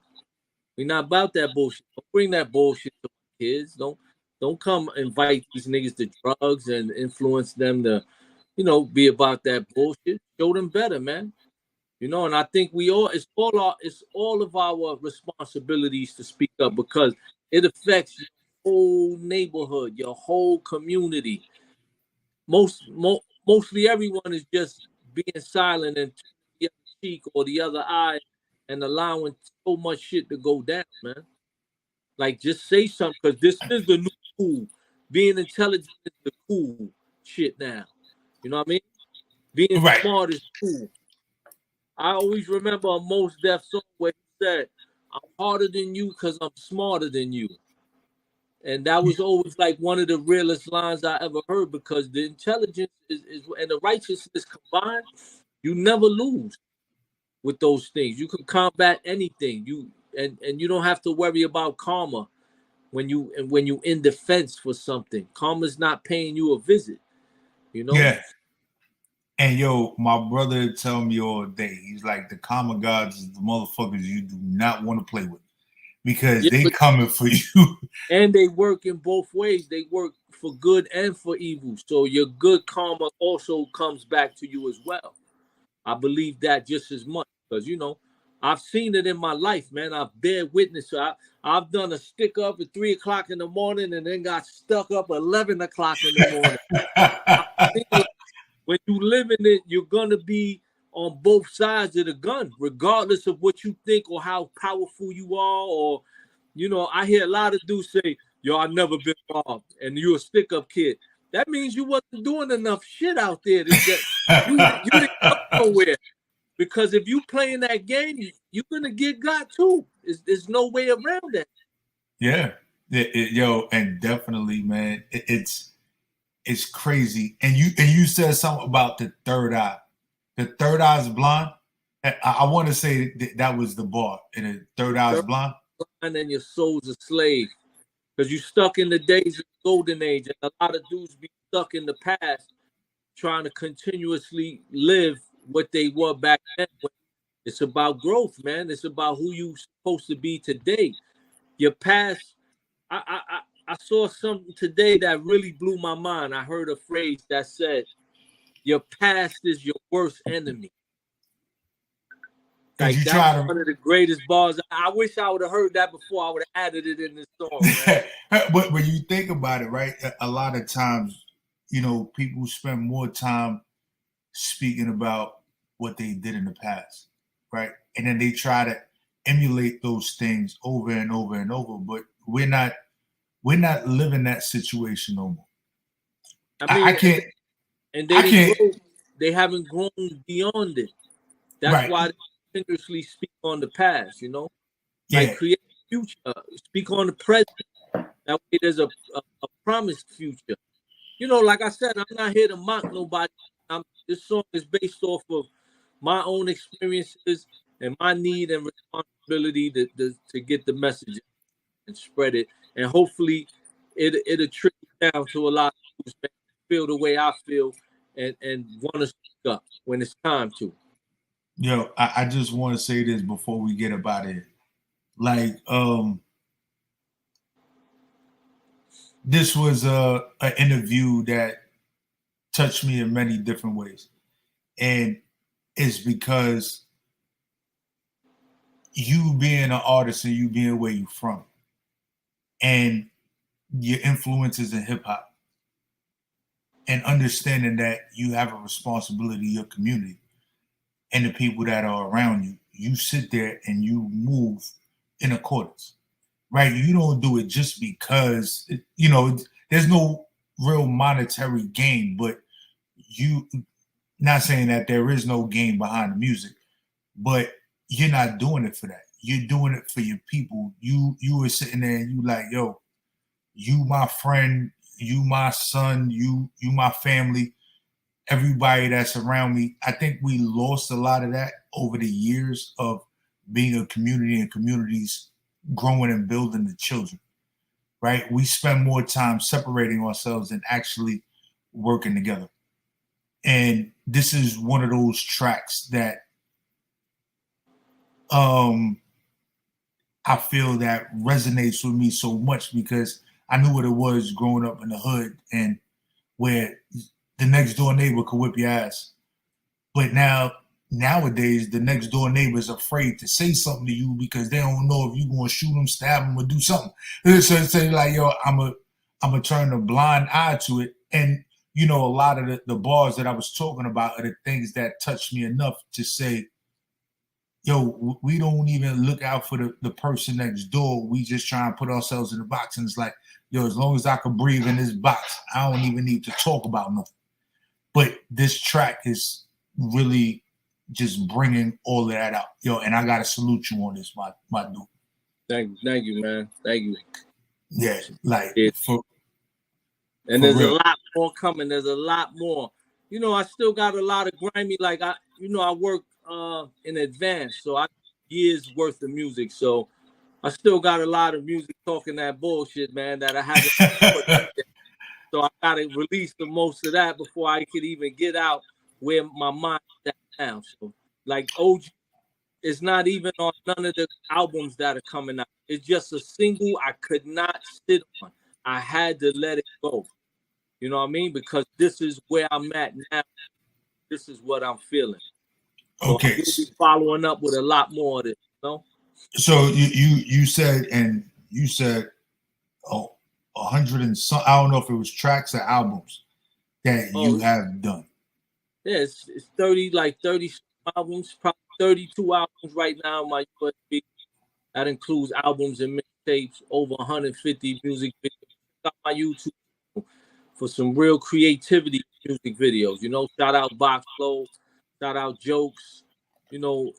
We're not about that bullshit. Don't bring that bullshit to my kids. Don't come invite these niggas to drugs and influence them to, be about that bullshit. Show them better, man. And I think it's all of our responsibilities to speak up, because it affects your whole neighborhood, your whole community. Mostly everyone is just being silent and turning the other cheek or the other eye and allowing so much shit to go down, man. Like, just say something, because this is the new cool. Being intelligent is the cool shit now. You know what I mean? Being Right. smart is cool. I always remember a Mos Def song where he said, "I'm harder than you because I'm smarter than you." And that was always like one of the realest lines I ever heard, because the intelligence is and the righteousness combined, you never lose with those things. You can combat anything. And you don't have to worry about karma when you in defense for something. Karma's not paying you a visit, Yeah. And yo, my brother tell me all day, he's like, the karma gods is the motherfuckers you do not want to play with, because they coming for you. And they work in both ways. They work for good and for evil. So your good karma also comes back to you as well. I believe that just as much, because I've seen it in my life, man. I've bear witness. I've done a stick up at 3:00 in the morning and then got stuck up at 11:00 in the morning. When you live in it, you're gonna be on both sides of the gun, regardless of what you think or how powerful you are. Or, I hear a lot of dudes say, "Yo, I've never been robbed," and you're a stick-up kid. That means you wasn't doing enough shit out there that you didn't go nowhere. Because if you playing that game, you're gonna get got too. There's no way around that. Yeah. Yo, and definitely, man, it's crazy. And you said something about the third eye. The third eye is blind. I want to say that was the bar. And the third eye is blind. And then your soul's a slave, because you stuck in the days of the golden age, and a lot of dudes be stuck in the past, trying to continuously live what they were back then. It's about growth, man. It's about who you supposed to be today. Your past. I saw something today that really blew my mind. I heard a phrase that said, "Your past is your worst enemy." Like, that's one of the greatest bars. I wish I would have heard that before. I would have added it in this song, man. But when you think about it, right, a lot of times, people spend more time speaking about what they did in the past, right? And then they try to emulate those things over and over and over. But we're not living that situation no more. I can't. And they haven't grown beyond it. That's why they continuously speak on the past, Like, create a future, speak on the present. That way there's a promised future. Like I said, I'm not here to mock nobody. This song is based off of my own experiences and my need and responsibility to get the message and spread it. And hopefully it'll trickle down to a lot of people feel the way I feel and want to speak up when it's time to. Yo, I just want to say this before we get up out of here. Like, this was an interview that touched me in many different ways. And it's because you being an artist and you being where you from and your influences in hip hop and understanding that you have a responsibility to your community and the people that are around you, you sit there and you move in accordance. right? You don't do it just because, you know, there's no real monetary gain, but you, not saying that there is no gain behind the music, but you're not doing it for that. You're doing it for your people. You were sitting there and you like, yo, you my friend, you my son, you my family, everybody that's around me. I think we lost a lot of that over the years of being a community and communities growing and building the children, right? We spend more time separating ourselves than actually working together. And this is one of those tracks that I feel that resonates with me so much because I knew what it was growing up in the hood and where the next door neighbor could whip your ass. But nowadays, the next door neighbor is afraid to say something to you because they don't know if you're going to shoot them, stab them, or do something. So it's like, yo, I'm a turn a blind eye to it. And, you know, a lot of the bars that I was talking about are the things that touched me enough to say, yo, we don't even look out for the person next door. We just try and put ourselves in the box. And it's like, yo, as long as I can breathe in this box, I don't even need to talk about nothing. But this track is really just bringing all of that out. Yo, and I got to salute you on this, my dude. Thank you, man. Thank you. Yeah, like, and for there's real. a lot more coming. There's a lot more. You know, I still got a lot of grimy. Like I work in advance, so I years worth of music. So I still got a lot of music talking that bullshit, man, that I haven't put yet. So I gotta release the most of that before I could even get out where my mind is at now. So like OG is not even on none of the albums that are coming out. It's just a single I could not sit on. I had to let it go. You know what I mean? Because this is where I'm at now. This is what I'm feeling. So I Okay. will be following up with a lot more of it, you know? So you said, and you said, oh, 100 and some, I don't know if it was tracks or albums that you have done. Yeah, it's 30, like 30 albums, probably 32 albums right now on my USB. That includes albums and mixtapes, over 150 music videos. Check out my YouTube for some real creativity music videos. You know, shout out Box Flow, shout out Jokes, you know,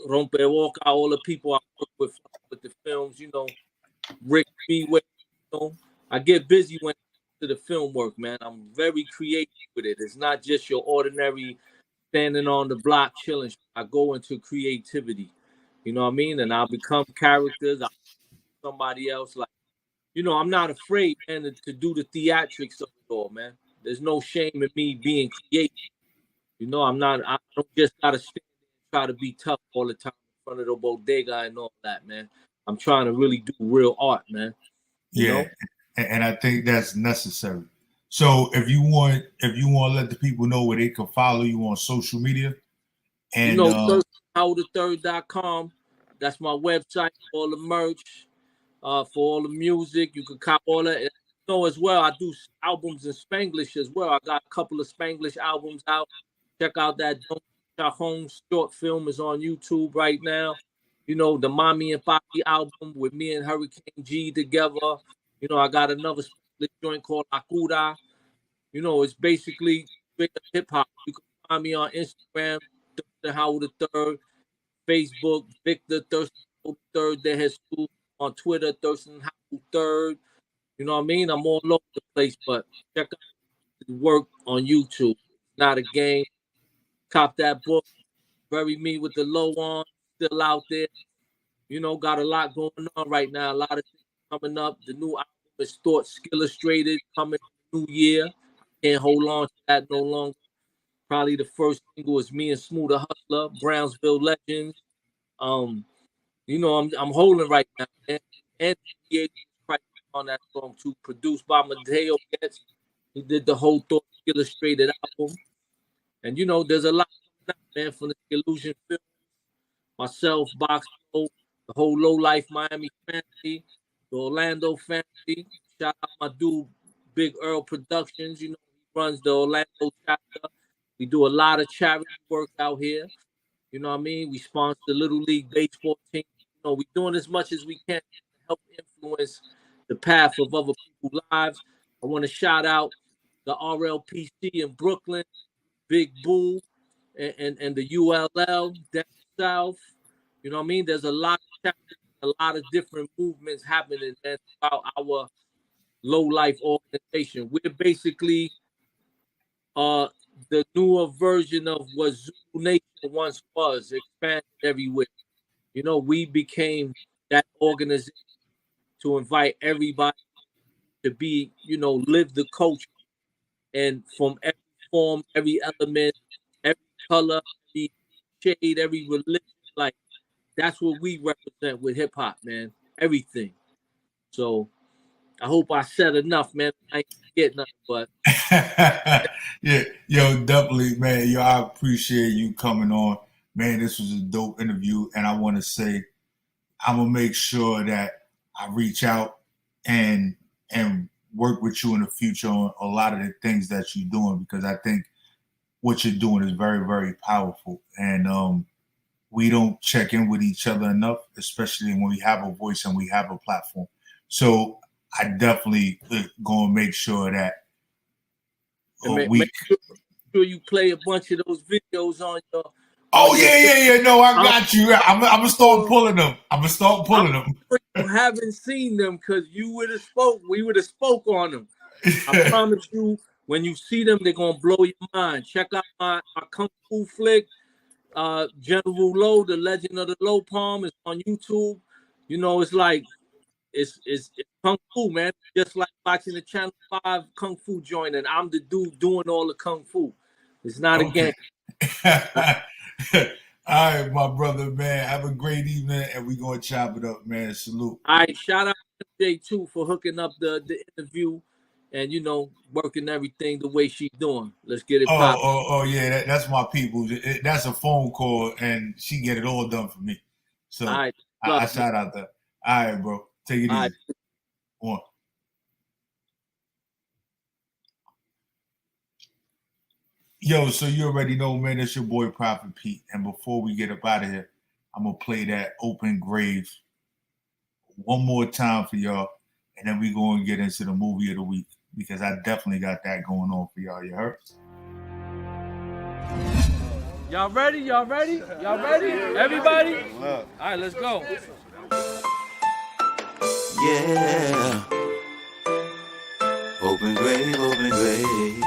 Rompe Walk, all the people I work with the films, you know, Rick Beway, you know. I get busy when it comes to the film work, man. I'm very creative with it. It's not just your ordinary standing on the block chilling. I go into creativity. You know what I mean? And I'll become characters. I'll be somebody else. Like, you know, I'm not afraid, man, to do the theatrics of it all, man. There's no shame in me being creative. You know, I don't just gotta stand there and try to be tough all the time in front of the bodega and all that, man. I'm trying to really do real art, man. You Yeah, know? and I think that's necessary. So if you want to let the people know where they can follow you on social media, You and know, howthethird.com. That's my website, all the merch, for all the music. You can cop all that. And you know, as well, I do albums in Spanglish as well. I got a couple of Spanglish albums out. Check out that Don't Home short film is on YouTube right now. You know, the Mommy and Papi album with me and Hurricane G together. You know, I got another Spanglish joint called Akura. You know, it's basically hip hop. You can find me on Instagram, Thurston Howard III, Facebook, Victor Thurston Howard III, De Jesus, on Twitter, Thurston Howard III. You know what I mean? I'm all over the place, but check out the work on YouTube. It's not a game. Cop that book. Bury Me with the Low on. Still out there. You know, got a lot going on right now. A lot of things coming up. The new album is Thoughts Illustrated coming in the new year. Can't hold on to that no longer. Probably the first single is Me and Smooth the Hustler, Brownsville Legends. You know, I'm holding right now, and he on that song too, produced by Mateo Getz. He did the whole Thought Illustrated album, and you know, there's a lot coming out, man, from the Illusion Film, myself, Box Flow, the whole Low Life Miami family, the Orlando family. Shout out my dude, Big Earl Productions. You know, he runs the Orlando chapter. We do a lot of charity work out here. You know what I mean? We sponsor the Little League baseball team. You know, we're doing as much as we can to help influence the path of other people's lives. I want to shout out the RLPC in Brooklyn, Big Boo, and the ULL down south. You know what I mean? There's a lot of chapters, a lot of different movements happening throughout our low life organization. We're basically the newer version of what Zulu Nation once was, expanded everywhere. You know, we became that organization to invite everybody to be, you know, live the culture, and from every form, every element, every color, every shade, every religion, like that's what we represent with hip hop, man. Everything. So I hope I said enough, man. I ain't get nothing, but yeah, yo, definitely, man. Yo, I appreciate you coming on, man. This was a dope interview, and I want to say I'm gonna make sure that I reach out and work with you in the future on a lot of the things that you're doing, because I think what you're doing is very, very powerful, and we don't check in with each other enough, especially when we have a voice and we have a platform. So I definitely gonna make sure that make sure you play a bunch of those videos on your. Oh yeah. No, I got you. I'm gonna start pulling them. You haven't seen them because you would have spoke. We would have spoke on them. I promise you, when you see them, they're gonna blow your mind. Check out my kung fu flick, General Low, the Legend of the Low Palm, is on YouTube. You know, it's like it's kung fu, man. Just like watching the Channel 5 kung fu joint, and I'm the dude doing all the kung fu. It's not a game. All right, my brother, man. Have a great evening, and we're gonna chop it up, man. Salute. All right, shout out to Jay too for hooking up the interview and, you know, working everything the way she's doing. Let's get it popping. Oh yeah, that's my people. That's a phone call, and she get it all done for me. So all right, I shout out that. All right, bro. Take it easy. Right. One. Yo, so you already know, man, it's your boy Prophet Pete. And before we get up out of here, I'm going to play that Open Grave one more time for y'all. And then we're going to get into the movie of the week, because I definitely got that going on for y'all. You heard? Y'all ready? Y'all ready? Everybody? All right, let's go. Yeah. Open grave, open grave.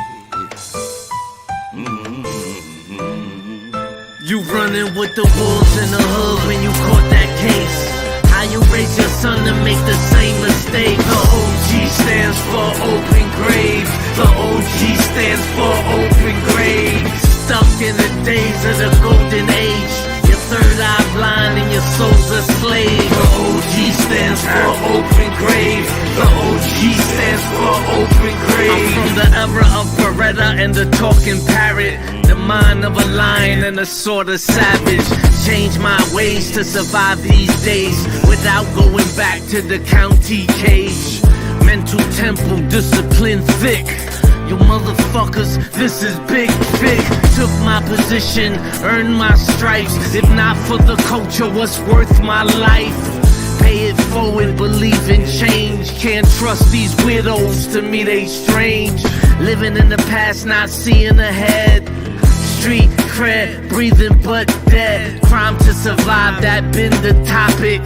You running with the wolves in the hood when you caught that case. How you raise your son to make the same mistake? The OG stands for open grave. The OG stands for open grave. Stuck in the days of the golden age. Your third eye blind and your soul's a slave. The OG stands for open grave. The OG stands for open grave. I'm from the era of Beretta and the talking parrot. The mind of a lion and a sort of savage. Change my ways to survive these days without going back to the county cage. Mental temple, discipline thick. You motherfuckers, this is big. Took my position, earned my stripes. If not for the culture, what's worth my life? Pay it forward, believe in change. Can't trust these widows, to me they strange. Living in the past, not seeing ahead. Street cred, breathing but dead. Crime to survive, that been the topic.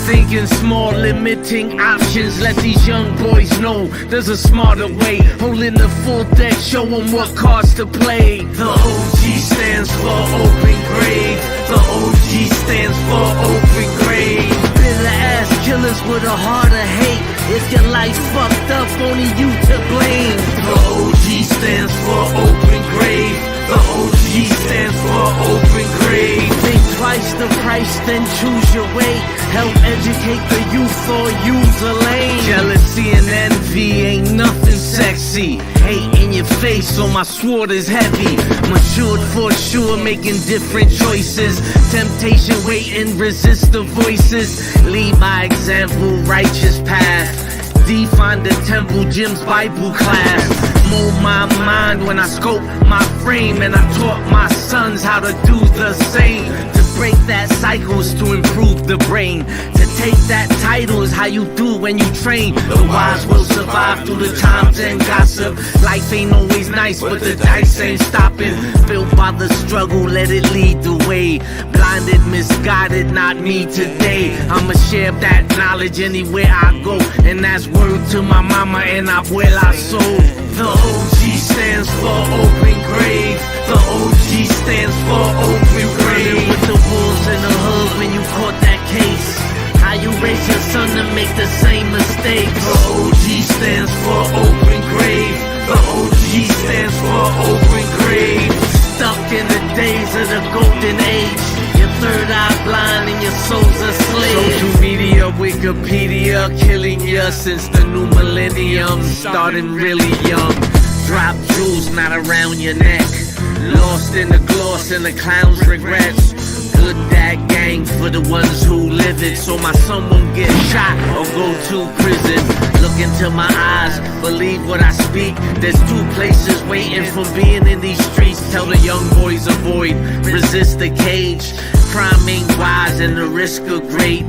Thinking small, limiting options. Let these young boys know there's a smarter way. Holding the full deck, show them what cards to play. The OG stands for open grave. The OG stands for open grave. Bitter ass killers with a heart of hate. If your life fucked up, only you to blame. The OG stands for open grave. The OG stands for open grave. Think twice the price, then choose your way. Help educate the youth or use a lane. Jealousy and envy ain't nothing sexy. Hate in your face, so my sword is heavy. Matured for sure, making different choices. Temptation waiting, resist the voices. Lead by example, righteous path. Define the temple, Jim's Bible class. Mold my mind when I scope my frame, and I taught my sons how to do the same. To break that cycle is to improve the brain. To take that title is how you do when you train. The wise will survive through the times and gossip. Life ain't always nice, but the dice ain't stopping. Built by the struggle, let it lead the way. Blinded, misguided, not me today. I'ma share that knowledge anywhere I go, and that's word to my mama and abuela soul. The OG stands for open grave. The OG stands for open grave. With the wolves in the hood when you caught that case. How you raise your son to make the same mistakes. The OG stands for open grave. The OG stands for open grave. Stuck in the days of the golden age. Your third eye blind and your soul's a slave. Social media, Wikipedia, killing ya since the new millennium. Starting really young. Drop jewels not around your neck. Lost in the gloss and the clown's regrets. Good that gang for the ones who live it, so my son won't get shot or go to prison. Look into my eyes, believe what I speak. There's two places waiting for being in these streets. Tell the young boys avoid, resist the cage. Crime ain't wise and the risk are great.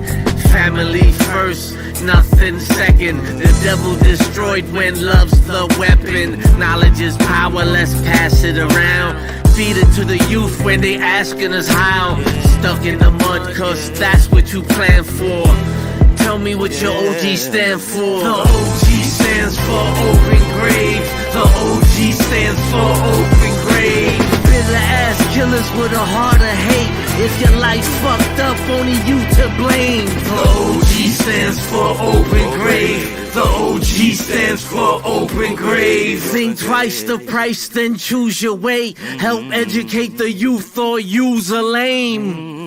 Family first, nothing second. The devil destroyed when love's the weapon. Knowledge is power, let's pass it around. Feed it to the youth when they asking us how. Stuck in the mud cause that's what you plan for. Tell me what your OG stand for. The OG stands for open grave. The OG stands for open grave. Bitter ass killers with a heart of hate. If your life fucked up, only you to blame. The OG stands for open grave. The OG stands for open grave. Think twice the price, then choose your way. Help educate the youth or use a lame.